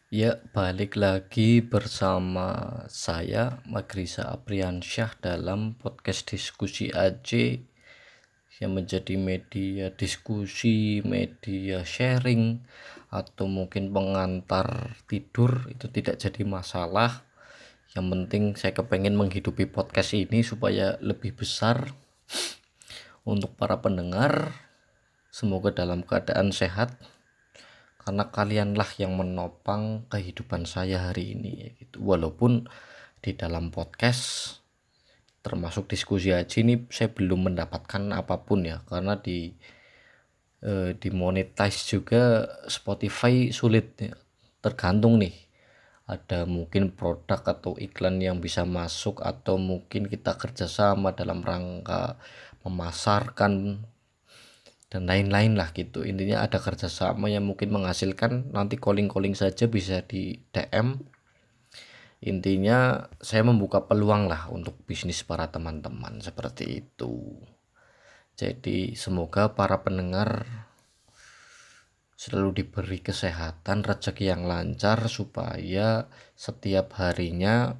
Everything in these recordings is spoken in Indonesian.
Ya, balik lagi bersama saya Magrisa Apriansyah dalam podcast diskusi AJ yang menjadi media diskusi, media sharing, atau mungkin pengantar tidur itu tidak jadi masalah. Yang penting saya kepengen menghidupi podcast ini supaya lebih besar untuk para pendengar. Semoga dalam keadaan sehat karena kalianlah yang menopang kehidupan saya hari ini gitu. Walaupun di dalam podcast termasuk diskusi aja ini saya belum mendapatkan apapun ya, karena di monetize juga Spotify sulit ya. Tergantung nih, ada mungkin produk atau iklan yang bisa masuk, atau mungkin kita kerjasama dalam rangka memasarkan dan lain-lain lah gitu. Intinya ada kerjasama yang mungkin menghasilkan, nanti calling-calling saja bisa di DM. Intinya saya membuka peluang lah untuk bisnis para teman-teman seperti itu. Jadi semoga para pendengar selalu diberi kesehatan, rezeki yang lancar, supaya setiap harinya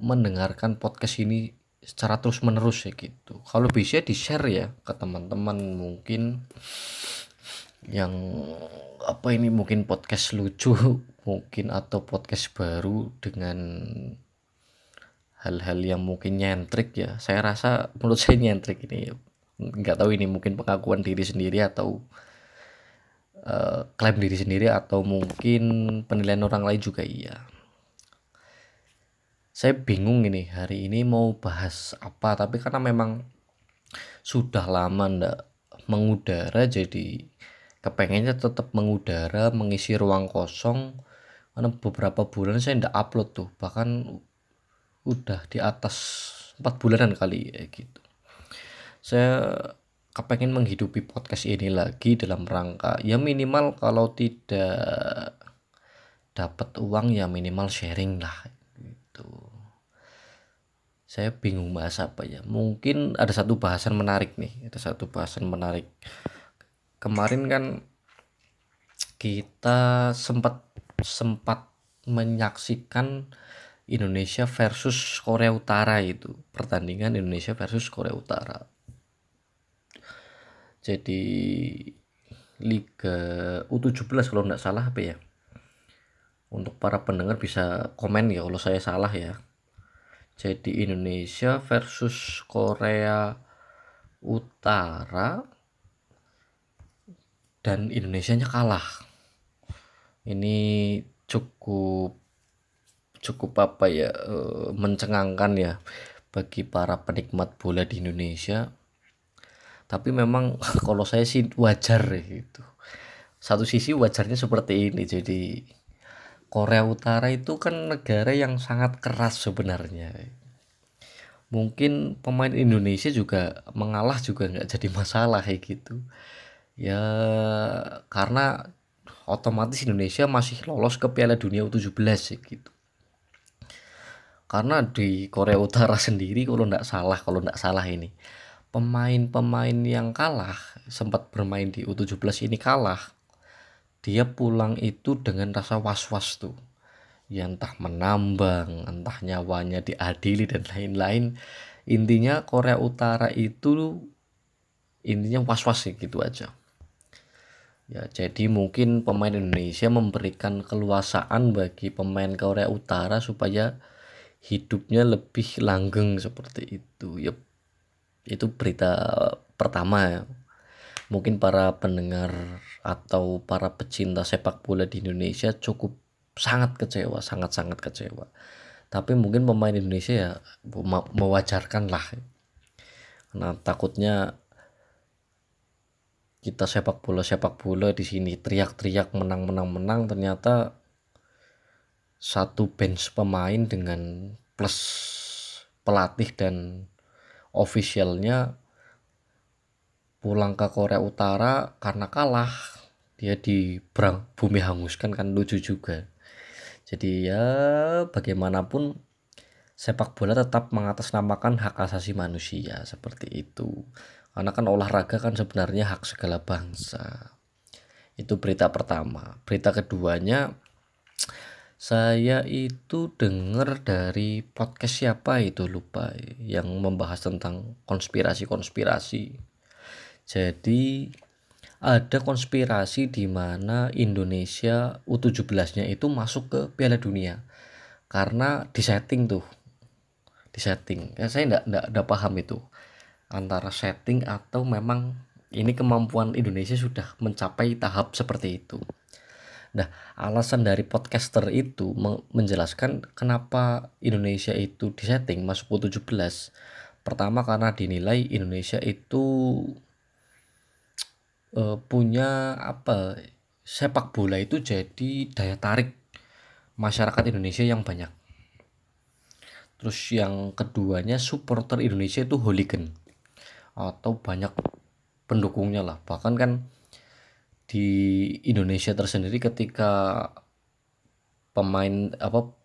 mendengarkan podcast ini secara terus menerus ya gitu. Kalau bisa di share ya ke teman-teman mungkin yang mungkin podcast lucu mungkin, atau podcast baru dengan hal-hal yang mungkin nyentrik ya. Saya rasa menurut saya nyentrik ini, nggak tahu ini mungkin pengakuan diri sendiri atau klaim diri sendiri, atau mungkin penilaian orang lain juga iya. Saya bingung ini hari ini mau bahas apa, tapi karena memang sudah lama ndak mengudara, jadi kepengennya tetap mengudara, mengisi ruang kosong, karena beberapa bulan saya ndak upload tuh, bahkan udah di atas 4 bulanan kali ya gitu. Saya kepengen menghidupi podcast ini lagi dalam rangka ya minimal kalau tidak dapat uang ya minimal sharing lah gitu. Saya bingung bahas apa ya. Mungkin ada satu bahasan menarik nih. Ada satu bahasan menarik. Kemarin kan kita sempat sempat menyaksikan Indonesia versus Korea Utara itu. Pertandingan Indonesia versus Korea Utara. Jadi Liga U17 kalau nggak salah apa ya. Untuk para pendengar bisa komen ya kalau saya salah ya. Jadi Indonesia versus Korea Utara dan Indonesianya kalah. Ini cukup cukup mencengangkan ya bagi para penikmat bola di Indonesia. Tapi memang kalau saya sih wajar ya gitu. Satu sisi wajarnya seperti ini. Jadi Korea Utara itu kan negara yang sangat keras sebenarnya. Mungkin pemain Indonesia juga mengalah juga nggak jadi masalah kayak gitu ya, karena otomatis Indonesia masih lolos ke Piala Dunia U17 ya gitu. Karena di Korea Utara sendiri kalau nggak salah ini pemain-pemain yang kalah, sempat bermain di U17 ini kalah, dia pulang itu dengan rasa was-was tuh ya, entah menambang, entah nyawanya diadili dan lain-lain. Intinya Korea Utara itu intinya was-was sih gitu aja ya. Jadi mungkin pemain Indonesia memberikan keluasaan bagi pemain Korea Utara supaya hidupnya lebih langgeng seperti itu ya. Itu berita pertama ya. Mungkin para pendengar atau para pecinta sepak bola di Indonesia cukup sangat kecewa, sangat-sangat kecewa. Tapi mungkin pemain Indonesia ya mewajarkan lah. Nah, takutnya kita sepak bola di sini teriak-teriak menang menang menang, ternyata satu bench pemain dengan plus pelatih dan officialnya pulang ke Korea Utara karena kalah, dia di bumi hanguskan, kan lucu juga. Jadi ya bagaimanapun sepak bola tetap mengatasnamakan hak asasi manusia seperti itu, karena kan olahraga kan sebenarnya hak segala bangsa. Itu berita pertama. Berita keduanya, saya itu dengar dari podcast siapa itu lupa, yang membahas tentang konspirasi-konspirasi. Jadi ada konspirasi di mana Indonesia U17-nya itu masuk ke Piala Dunia karena disetting tuh, disetting. Ya, saya enggak paham itu antara setting atau memang ini kemampuan Indonesia sudah mencapai tahap seperti itu. Nah, alasan dari podcaster itu menjelaskan kenapa Indonesia itu disetting masuk U17. Pertama karena dinilai Indonesia itu punya apa, sepak bola itu jadi daya tarik masyarakat Indonesia yang banyak. Terus yang keduanya, supporter Indonesia itu hooligan atau banyak pendukungnya lah. Bahkan kan di Indonesia tersendiri ketika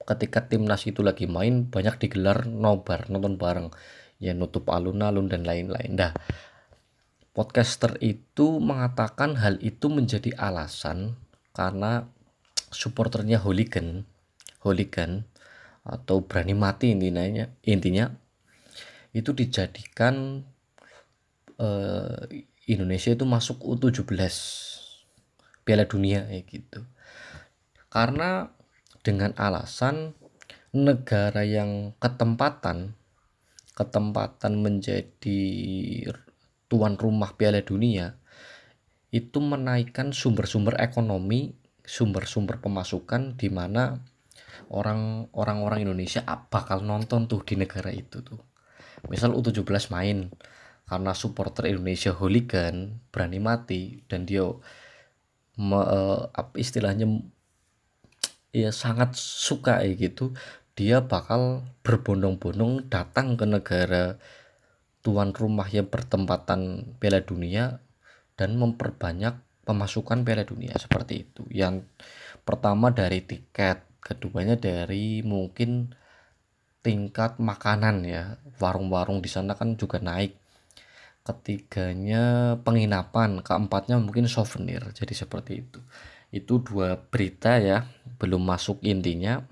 ketika timnas itu lagi main banyak digelar nobar, nonton bareng ya, nutup alun-alun dan lain-lain. Nah, podcaster itu mengatakan hal itu menjadi alasan karena supporternya hooligan atau berani mati, intinya itu dijadikan Indonesia itu masuk U17 Piala Dunia gitu. Karena dengan alasan negara yang ketempatan menjadi tuan rumah Piala Dunia itu menaikkan sumber-sumber ekonomi, sumber-sumber pemasukan, di mana orang-orang Indonesia bakal nonton tuh di negara itu tuh. Misal U17 main, karena supporter Indonesia hooligan berani mati dan dia istilahnya ya sangat suka gitu, dia bakal berbondong-bondong datang ke negara tuan rumah yang bertempatan Piala Dunia dan memperbanyak pemasukan Piala Dunia seperti itu. Yang pertama dari tiket, keduanya dari mungkin tingkat makanan ya, warung-warung di sana kan juga naik, ketiganya penginapan, keempatnya mungkin souvenir. Jadi seperti itu dua berita ya, belum masuk intinya,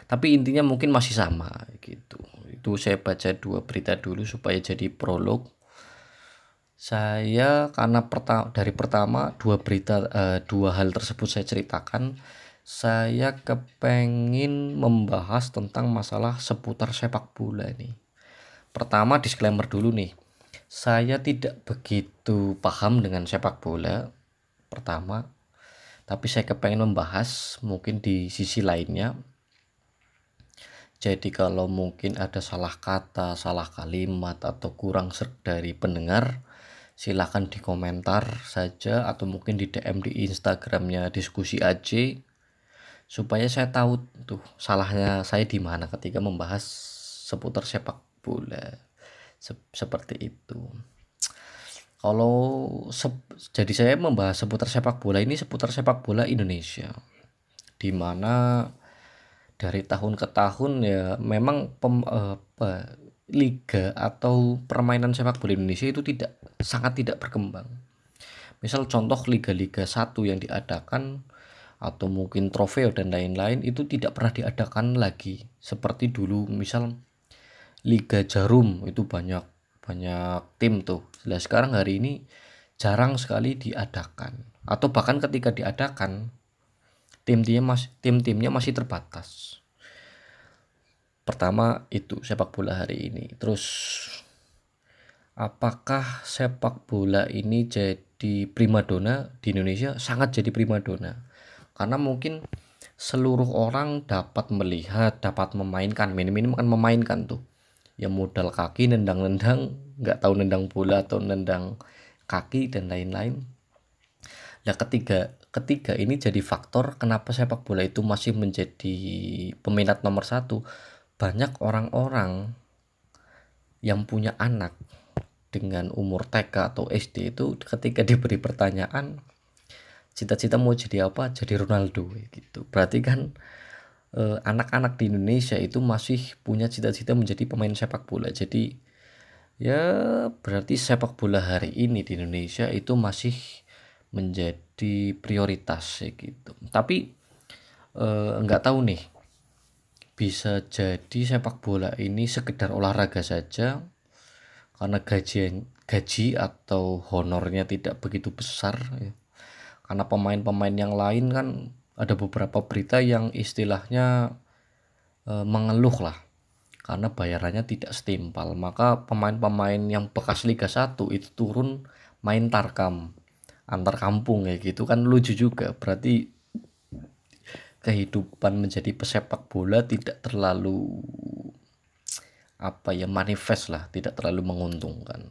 tapi intinya mungkin masih sama gitu. Itu saya baca dua berita dulu supaya jadi prolog. Saya karena dari pertama dua hal tersebut saya ceritakan, saya kepengin membahas tentang masalah seputar sepak bola nih. Pertama, disclaimer dulu nih, saya tidak begitu paham dengan sepak bola pertama, tapi saya kepengin membahas mungkin di sisi lainnya. Jadi kalau mungkin ada salah kata, salah kalimat, atau kurang serg dari pendengar, silahkan di komentar saja atau mungkin di DM di Instagramnya Diskusi AJ, supaya saya tahu tuh salahnya saya di mana ketika membahas seputar sepak bola. Seperti itu. Kalau jadi saya membahas seputar sepak bola ini, seputar sepak bola Indonesia, di mana dari tahun ke tahun ya memang liga atau permainan sepak bola Indonesia itu sangat tidak berkembang. Misal contoh liga-liga 1 yang diadakan atau mungkin trofeo dan lain-lain itu tidak pernah diadakan lagi seperti dulu. Misal Liga Jarum itu banyak tim tuh. Nah, sekarang hari ini jarang sekali diadakan, atau bahkan ketika diadakan tim-timnya masih terbatas. Pertama itu sepak bola hari ini. Terus apakah sepak bola ini jadi primadona di Indonesia? Sangat jadi primadona. Karena mungkin seluruh orang dapat melihat, dapat memainkan, minim-minim kan memainkan tuh. Ya modal kaki, nendang-nendang, nggak tahu nendang bola atau nendang kaki dan lain-lain. Nah, ketiga ini jadi faktor kenapa sepak bola itu masih menjadi peminat nomor 1. Banyak orang-orang yang punya anak dengan umur TK atau SD itu ketika diberi pertanyaan cita-cita mau jadi apa, jadi Ronaldo gitu. Berarti kan anak-anak di Indonesia itu masih punya cita-cita menjadi pemain sepak bola. Jadi ya berarti sepak bola hari ini di Indonesia itu masih menjadi prioritas ya gitu. Tapi nggak tahu nih, bisa jadi sepak bola ini sekedar olahraga saja karena gaji atau honornya tidak begitu besar ya. Karena pemain-pemain yang lain kan ada beberapa berita yang istilahnya mengeluh lah karena bayarannya tidak setimpal, maka pemain-pemain yang bekas Liga 1 itu turun main tarkam antar kampung ya gitu kan, lucu juga. Berarti kehidupan menjadi pesepak bola tidak terlalu manifest lah, tidak terlalu menguntungkan.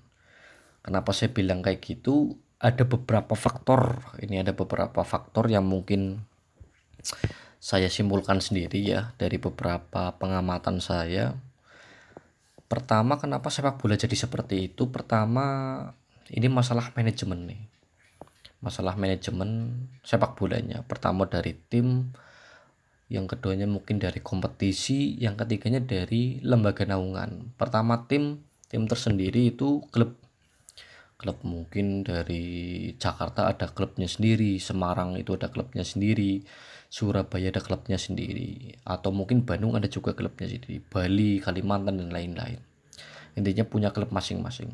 Kenapa saya bilang kayak gitu? Ada beberapa faktor. Ini ada beberapa faktor yang mungkin saya simpulkan sendiri ya dari beberapa pengamatan saya. Pertama, kenapa sepak bola jadi seperti itu? Pertama, ini masalah manajemen nih. Masalah manajemen sepak bolanya. Pertama dari tim, yang keduanya mungkin dari kompetisi, yang ketiganya dari lembaga naungan. Pertama tim tersendiri itu klub mungkin dari Jakarta ada klubnya sendiri, Semarang itu ada klubnya sendiri, Surabaya ada klubnya sendiri, atau mungkin Bandung ada juga klubnya sendiri, Bali, Kalimantan dan lain-lain. Intinya punya klub masing-masing.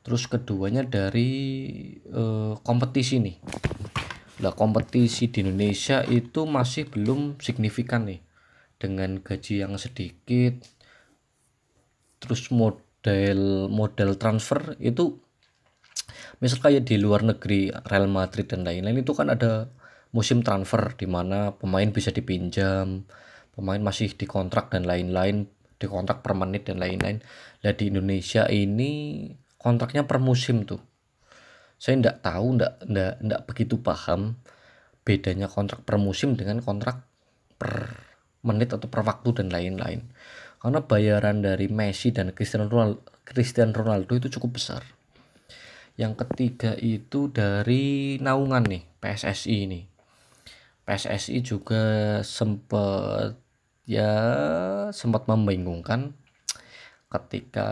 Terus keduanya dari kompetisi nih. Nah, kompetisi di Indonesia itu masih belum signifikan nih, dengan gaji yang sedikit. Terus model transfer itu misal kayak di luar negeri, Real Madrid dan lain-lain itu kan ada musim transfer di mana pemain bisa dipinjam, pemain masih dikontrak dan lain-lain, dikontrak per menit dan lain-lain. Nah, di Indonesia ini kontraknya per musim tuh. Saya enggak tahu, enggak begitu paham bedanya kontrak per musim dengan kontrak per menit atau per waktu dan lain-lain. Karena bayaran dari Messi dan Cristiano Ronaldo itu cukup besar. Yang ketiga itu dari naungan nih, PSSI ini. PSSI juga sempat membingungkan ketika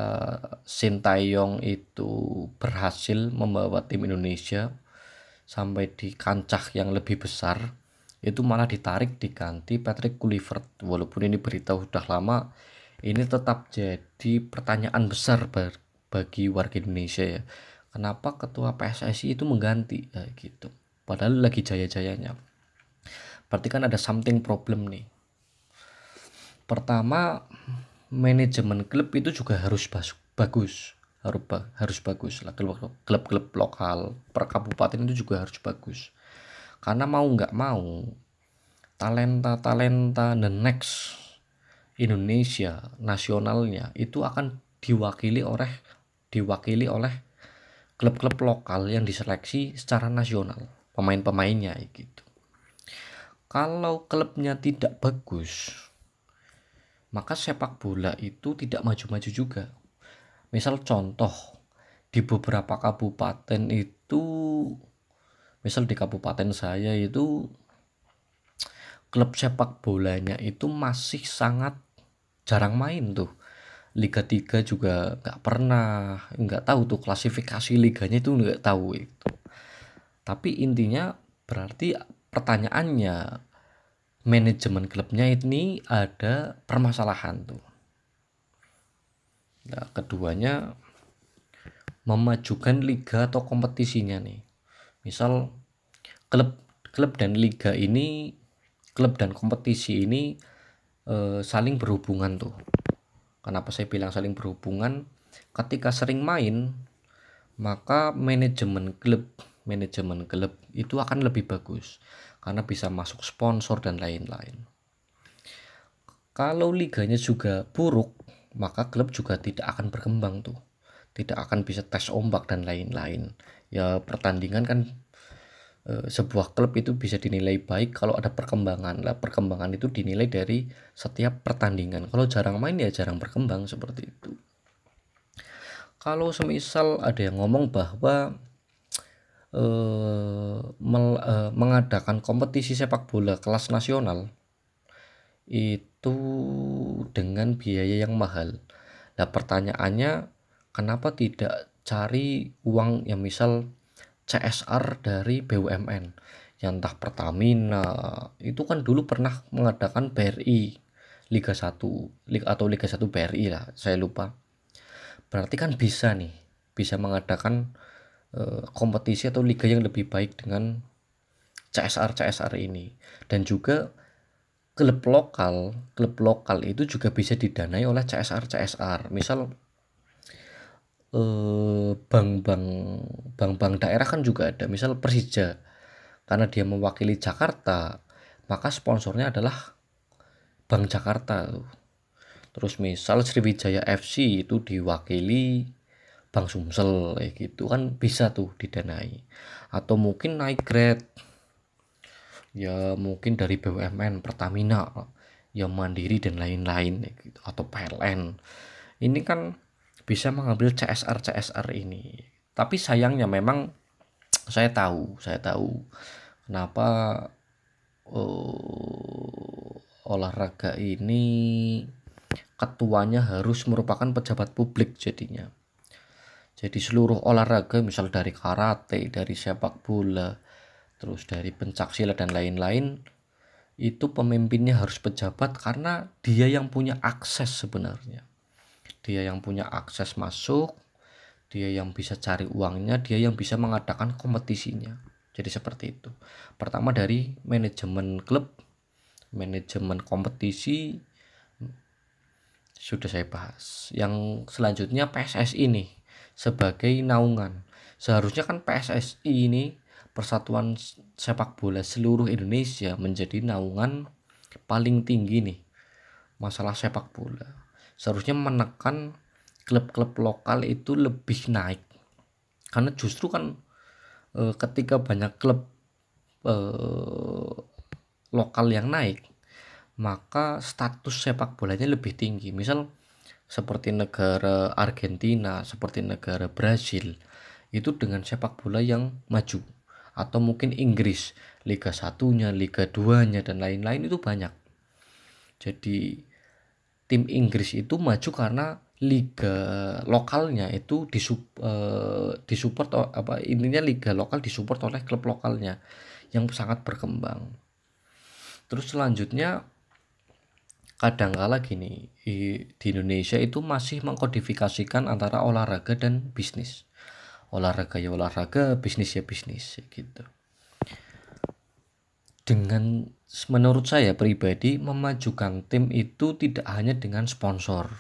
Sintayong itu berhasil membawa tim Indonesia sampai di kancah yang lebih besar, itu malah ditarik diganti Patrick Kluivert. Walaupun ini berita sudah lama, ini tetap jadi pertanyaan besar bagi warga Indonesia ya. Kenapa ketua PSSI itu mengganti gitu, padahal lagi jaya-jayanya. Berarti kan ada something problem nih. Pertama, manajemen klub itu juga harus bagus, harus bagus lah. Klub-klub lokal per kabupaten itu juga harus bagus, karena mau nggak mau talenta the next Indonesia nasionalnya itu akan diwakili oleh klub-klub lokal yang diseleksi secara nasional pemain-pemainnya gitu. Kalau klubnya tidak bagus, maka sepak bola itu tidak maju-maju juga. Misal contoh, di beberapa kabupaten itu, misal di kabupaten saya itu klub sepak bolanya itu masih sangat jarang main tuh. Liga 3 juga nggak tahu tuh klasifikasi liganya itu, nggak tahu itu. Tapi intinya berarti pertanyaannya, manajemen klubnya ini ada permasalahan tuh. Nah, keduanya memajukan liga atau kompetisinya nih. Misal klub dan liga ini, klub dan kompetisi ini saling berhubungan tuh. Kenapa saya bilang saling berhubungan? Ketika sering main, maka manajemen klub itu akan lebih bagus karena bisa masuk sponsor dan lain-lain. Kalau liganya juga buruk, maka klub juga tidak akan berkembang tuh, tidak akan bisa tes ombak dan lain-lain. Ya pertandingan kan, sebuah klub itu bisa dinilai baik kalau ada perkembangan lah. Perkembangan itu dinilai dari setiap pertandingan. Kalau jarang main ya jarang berkembang, seperti itu. Kalau semisal ada yang ngomong bahwa mengadakan kompetisi sepak bola kelas nasional itu dengan biaya yang mahal. Nah, pertanyaannya, kenapa tidak cari uang yang misal CSR dari BUMN, yang entah Pertamina itu kan dulu pernah mengadakan BRI Liga 1 atau Liga 1 BRI lah, saya lupa. Berarti kan bisa nih, bisa mengadakan kompetisi atau liga yang lebih baik dengan CSR ini. Dan juga klub lokal itu juga bisa didanai oleh CSR. Misal bank-bank daerah kan juga ada, misal Persija, karena dia mewakili Jakarta, maka sponsornya adalah Bank Jakarta tuh. Terus misal Sriwijaya FC itu diwakili Bank Sumsel, kayak gitu kan bisa tuh didanai. Atau mungkin naik grade, ya mungkin dari BUMN, Pertamina, ya Mandiri dan lain-lain gitu, atau PLN. Ini kan bisa mengambil CSR ini. Tapi sayangnya memang saya tahu kenapa olahraga ini ketuanya harus merupakan pejabat publik jadinya. Jadi seluruh olahraga, misal dari karate, dari sepak bola, terus dari pencaksilat dan lain-lain, itu pemimpinnya harus pejabat karena dia yang punya akses sebenarnya. Dia yang punya akses masuk, dia yang bisa cari uangnya, dia yang bisa mengadakan kompetisinya. Jadi seperti itu. Pertama dari manajemen klub, manajemen kompetisi sudah saya bahas. Yang selanjutnya PSSI nih sebagai naungan. Seharusnya kan PSSI ini, Persatuan Sepak Bola Seluruh Indonesia, menjadi naungan paling tinggi nih masalah sepak bola. Seharusnya menekan klub-klub lokal itu lebih naik. Karena justru kan ketika banyak klub lokal yang naik, maka status sepak bolanya lebih tinggi. Misal seperti negara Argentina, seperti negara Brasil, itu dengan sepak bola yang maju. Atau mungkin Inggris, Liga 1-nya, Liga 2-nya, dan lain-lain itu banyak. Jadi tim Inggris itu maju karena liga lokalnya itu disupport, intinya liga lokal disupport oleh klub lokalnya yang sangat berkembang. Terus selanjutnya kadangkala gini, di Indonesia itu masih mengkodifikasikan antara olahraga dan bisnis. Olahraga ya olahraga, bisnis ya bisnis gitu. Dengan menurut saya pribadi, memajukan tim itu tidak hanya dengan sponsor.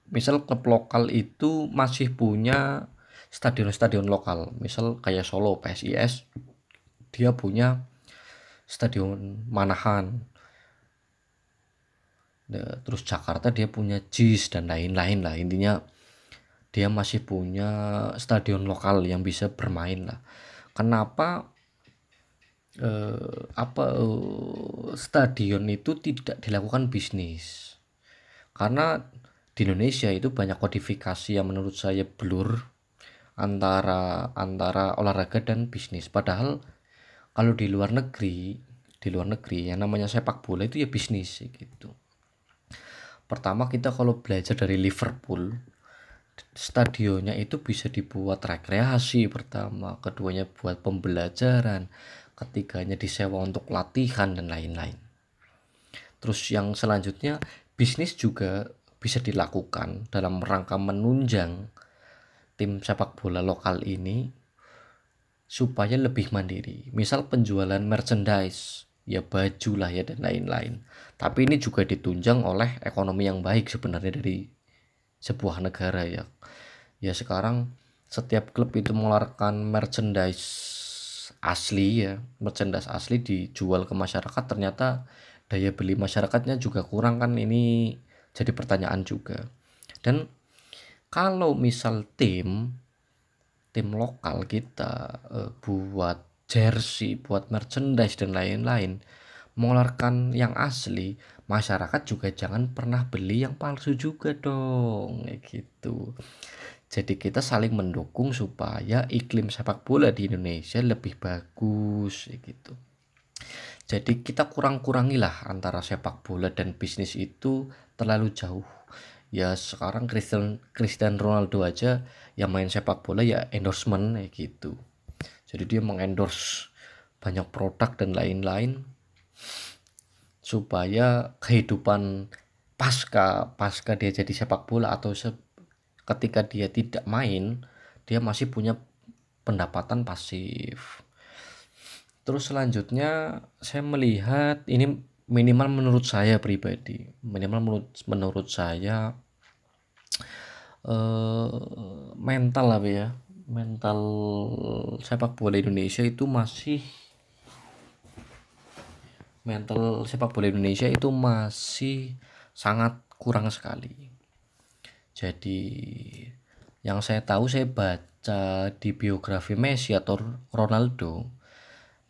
Misal klub lokal itu masih punya stadion-stadion lokal, misal kayak Solo PSIS, dia punya stadion Manahan. Terus Jakarta dia punya JIS dan lain-lain lah. Intinya dia masih punya stadion lokal yang bisa bermain lah. Kenapa stadion itu tidak dilakukan bisnis? Karena di Indonesia itu banyak kodifikasi yang menurut saya blur antara olahraga dan bisnis. Padahal kalau di luar negeri yang namanya sepak bola itu ya bisnis gitu. Pertama, kita kalau belajar dari Liverpool, stadionnya itu bisa dibuat rekreasi pertama, keduanya buat pembelajaran, ketiganya disewa untuk latihan dan lain-lain. Terus yang selanjutnya, bisnis juga bisa dilakukan dalam rangka menunjang tim sepak bola lokal ini supaya lebih mandiri. Misal penjualan merchandise, ya baju lah ya dan lain-lain. Tapi ini juga ditunjang oleh ekonomi yang baik sebenarnya dari sebuah negara ya. Ya sekarang setiap klub itu mengeluarkan merchandise asli dijual ke masyarakat, ternyata daya beli masyarakatnya juga kurang kan, ini jadi pertanyaan juga. Dan kalau misal tim lokal kita buat jersey, buat merchandise dan lain-lain, mengeluarkan yang asli, masyarakat juga jangan pernah beli yang palsu juga dong, kayak gitu. Jadi kita saling mendukung supaya iklim sepak bola di Indonesia lebih bagus gitu. Jadi kita kurang-kurangilah antara sepak bola dan bisnis itu terlalu jauh. Ya sekarang Cristiano Ronaldo aja yang main sepak bola ya endorsement kayak gitu. Jadi dia mengendorse banyak produk dan lain-lain supaya kehidupan pasca pasca dia jadi sepak bola atau ketika dia tidak main, dia masih punya pendapatan pasif. Terus selanjutnya saya melihat ini minimal menurut saya pribadi, minimal menurut saya mental apa ya, mental sepak bola Indonesia itu masih sangat kurang sekali. Jadi yang saya tahu, saya baca di biografi Messi atau Ronaldo,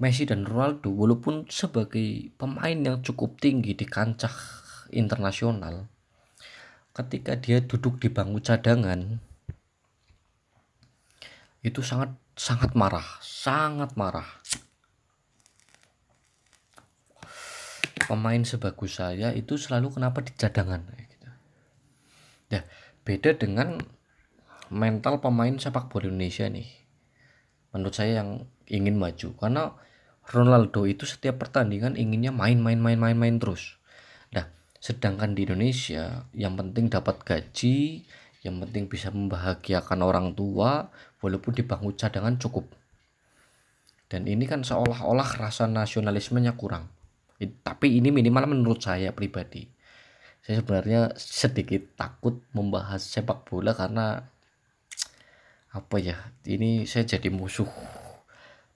Messi dan Ronaldo walaupun sebagai pemain yang cukup tinggi di kancah internasional, ketika dia duduk di bangku cadangan itu sangat sangat marah, sangat marah. Pemain sebagus saya itu selalu kenapa di cadangan gitu. Ya, beda dengan mental pemain sepak bola Indonesia nih. Menurut saya yang ingin maju, karena Ronaldo itu setiap pertandingan inginnya main terus. Nah, sedangkan di Indonesia yang penting dapat gaji, yang penting bisa membahagiakan orang tua, walaupun di bangku cadangan cukup. Dan ini kan seolah-olah rasa nasionalismenya kurang. Tapi ini minimal menurut saya pribadi. Saya sebenarnya sedikit takut membahas sepak bola karena apa ya? Ini saya jadi musuh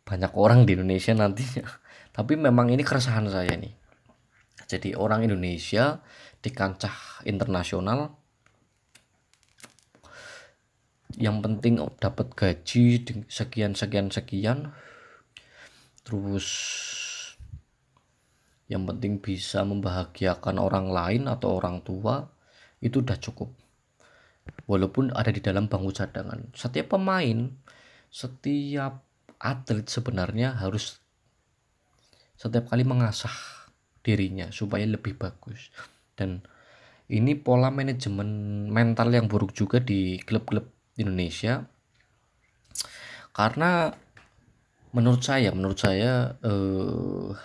banyak orang di Indonesia nantinya. Tapi memang ini keresahan saya nih. Jadi orang Indonesia di kancah internasional yang penting dapat gaji sekian, terus yang penting bisa membahagiakan orang lain atau orang tua, itu udah cukup. Walaupun ada di dalam bangku cadangan, setiap pemain, setiap atlet sebenarnya harus setiap kali mengasah dirinya supaya lebih bagus. Dan ini pola manajemen mental yang buruk juga di klub-klub Indonesia, karena menurut saya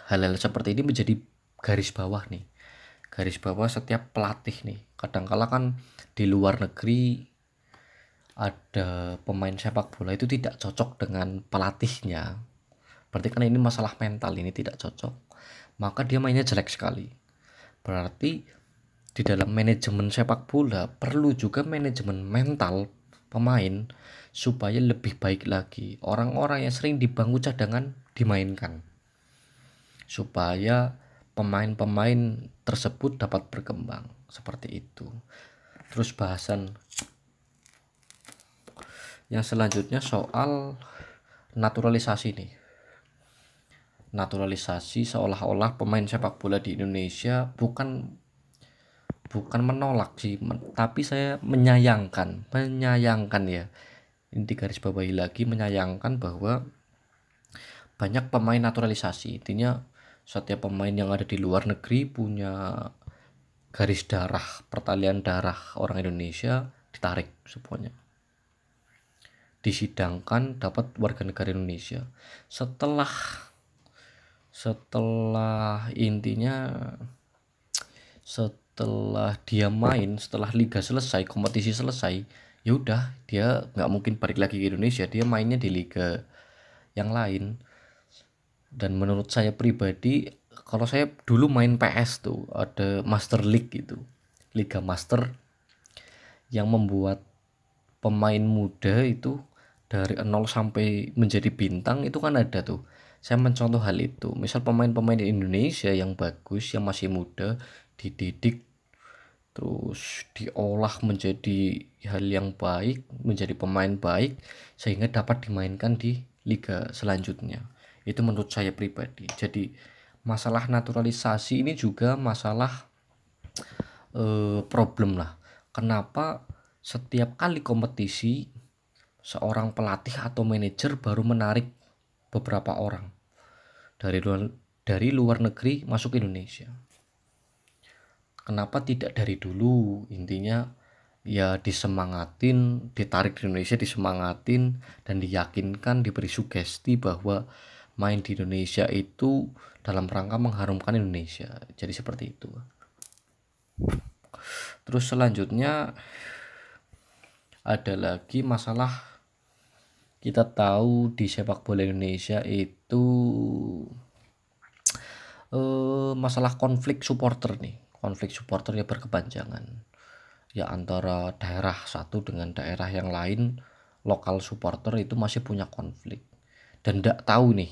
hal-hal seperti ini menjadi garis bawah nih, garis bawah setiap pelatih nih. Kadangkala kan di luar negeri ada pemain sepak bola itu tidak cocok dengan pelatihnya, berarti kan ini masalah mental, ini tidak cocok, maka dia mainnya jelek sekali. Berarti di dalam manajemen sepak bola perlu juga manajemen mental pemain supaya lebih baik lagi. Orang-orang yang sering di bangku cadangan dimainkan supaya pemain-pemain tersebut dapat berkembang seperti itu. Terus bahasan yang selanjutnya soal naturalisasi nih. Naturalisasi seolah-olah pemain sepak bola di Indonesia bukan menolak sih, tapi saya menyayangkan ya. Ini di garis bawahi lagi, menyayangkan bahwa banyak pemain naturalisasi. Intinya setiap pemain yang ada di luar negeri punya garis darah, pertalian darah orang Indonesia, ditarik semuanya. Disidangkan dapat warga negara Indonesia. Setelah dia main, setelah liga selesai, kompetisi selesai, ya udah dia nggak mungkin balik lagi ke Indonesia, dia mainnya di liga yang lain. Dan menurut saya pribadi, kalau saya dulu main PS tuh ada Master League gitu, Liga Master, yang membuat pemain muda itu dari 0 sampai menjadi bintang, itu kan ada tuh. Saya mencontoh hal itu. Misal pemain-pemain di Indonesia yang bagus, yang masih muda, dididik, terus diolah menjadi hal yang baik, menjadi pemain baik, sehingga dapat dimainkan di liga selanjutnya. Itu menurut saya pribadi. Jadi masalah naturalisasi ini juga masalah problem lah. Kenapa setiap kali kompetisi seorang pelatih atau manajer baru menarik beberapa orang dari luar negeri masuk Indonesia? Kenapa tidak dari dulu? Intinya ya disemangatin, ditarik di Indonesia, disemangatin dan diyakinkan, diberi sugesti bahwa main di Indonesia itu dalam rangka mengharumkan Indonesia. Jadi seperti itu. Terus selanjutnya ada lagi masalah, kita tahu di sepak bola Indonesia itu masalah konflik supporter nih. Konflik supporter ya berkepanjangan. Ya antara daerah satu dengan daerah yang lain, lokal supporter itu masih punya konflik. Dan tidak tahu nih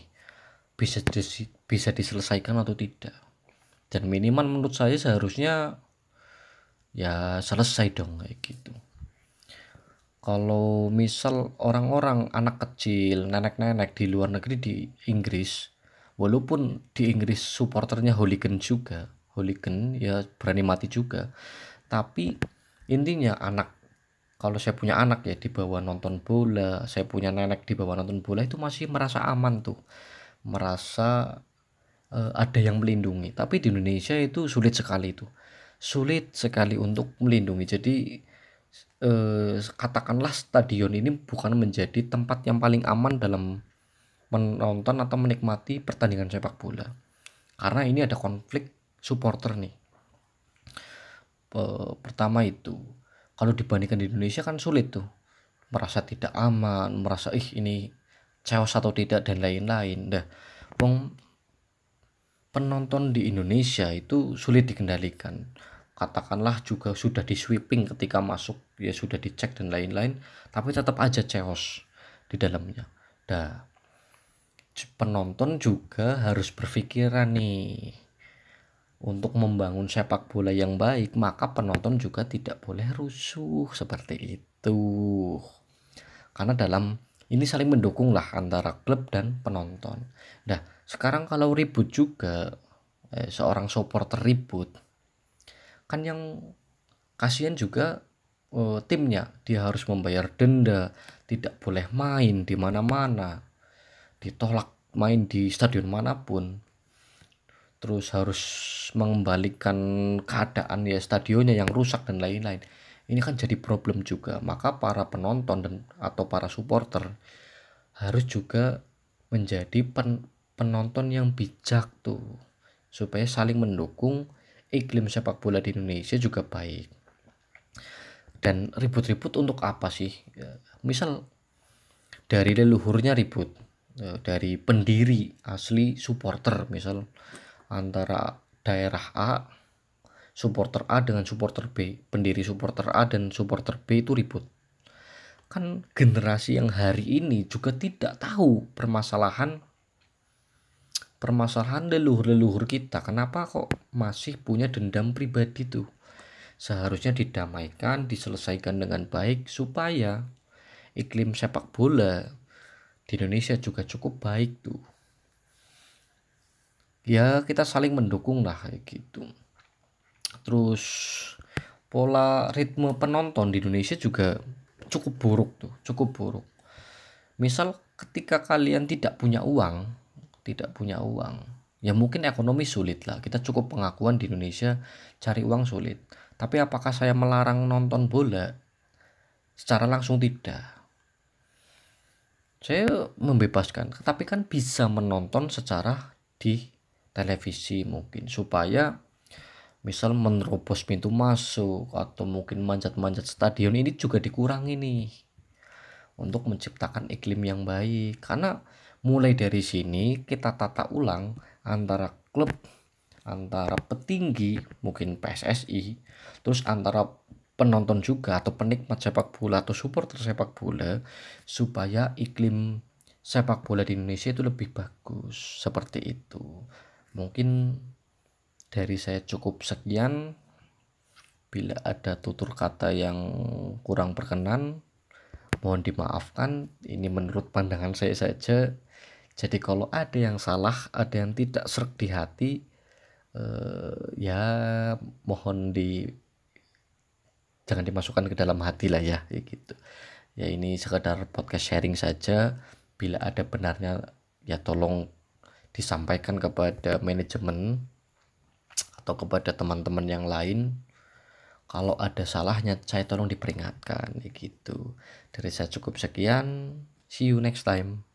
bisa diselesaikan atau tidak. Dan minimal menurut saya seharusnya ya selesai dong kayak gitu. Kalau misal orang-orang anak kecil, nenek-nenek di luar negeri di Inggris, walaupun di Inggris supporternya hooligan juga, hooligan ya berani mati juga, tapi intinya kalau saya punya anak ya dibawa nonton bola, saya punya nenek dibawa nonton bola, itu masih merasa aman tuh, merasa ada yang melindungi. Tapi di Indonesia itu sulit sekali tuh, sulit sekali untuk melindungi. Jadi katakanlah stadion ini bukan menjadi tempat yang paling aman dalam menonton atau menikmati pertandingan sepak bola, karena ini ada konflik supporter nih. Pertama itu, kalau dibandingkan di Indonesia kan sulit tuh, merasa tidak aman, merasa ini chaos atau tidak dan lain-lain. Dah, wong penonton di Indonesia itu sulit dikendalikan. Katakanlah juga sudah di sweeping ketika masuk, ya sudah dicek dan lain-lain, tapi tetap aja chaos di dalamnya. Dah, penonton juga harus berpikiran nih, untuk membangun sepak bola yang baik, maka penonton juga tidak boleh rusuh seperti itu. Karena ini saling mendukung lah antara klub dan penonton. Nah, sekarang kalau ribut juga, seorang supporter ribut, kan yang kasihan juga timnya, dia harus membayar denda, tidak boleh main di mana-mana, ditolak main di stadion manapun, terus harus mengembalikan keadaan ya stadionnya yang rusak dan lain-lain. Ini kan jadi problem juga. Maka para penonton atau para supporter harus juga menjadi penonton yang bijak tuh, supaya saling mendukung, iklim sepak bola di Indonesia juga baik. Dan ribut-ribut untuk apa sih? Ya, misal dari leluhurnya ribut, dari pendiri asli supporter, misal antara daerah A, supporter A dengan supporter B, pendiri supporter A dan supporter B itu ribut. Kan generasi yang hari ini juga tidak tahu permasalahan leluhur-leluhur kita. Kenapa kok masih punya dendam pribadi tuh? Seharusnya didamaikan, diselesaikan dengan baik supaya iklim sepak bola di Indonesia juga cukup baik tuh. Ya kita saling mendukung lah kayak gitu. Terus pola ritme penonton di Indonesia juga cukup buruk tuh, cukup buruk. Misal ketika kalian tidak punya uang, ya mungkin ekonomi sulit lah. Kita cukup pengakuan di Indonesia cari uang sulit. Tapi apakah saya melarang nonton bola? Secara langsung tidak. Saya membebaskan, tapi kan bisa menonton secara di televisi mungkin, supaya misal menerobos pintu masuk atau mungkin manjat-manjat stadion ini juga dikurangi nih, untuk menciptakan iklim yang baik. Karena mulai dari sini kita tata ulang antara klub, antara petinggi mungkin PSSI, terus antara penonton juga atau penikmat sepak bola atau supporter sepak bola, supaya iklim sepak bola di Indonesia itu lebih bagus. Seperti itu. Mungkin dari saya cukup sekian. Bila ada tutur kata yang kurang berkenan, mohon dimaafkan. Ini menurut pandangan saya saja. Jadi kalau ada yang salah, ada yang tidak sreg di hati, ya mohon jangan dimasukkan ke dalam hati lah ya, gitu. Ya ini sekedar podcast sharing saja. Bila ada benarnya ya tolong disampaikan kepada manajemen atau kepada teman-teman yang lain. Kalau ada salahnya saya tolong diperingatkan, gitu. Dari saya cukup sekian, see you next time.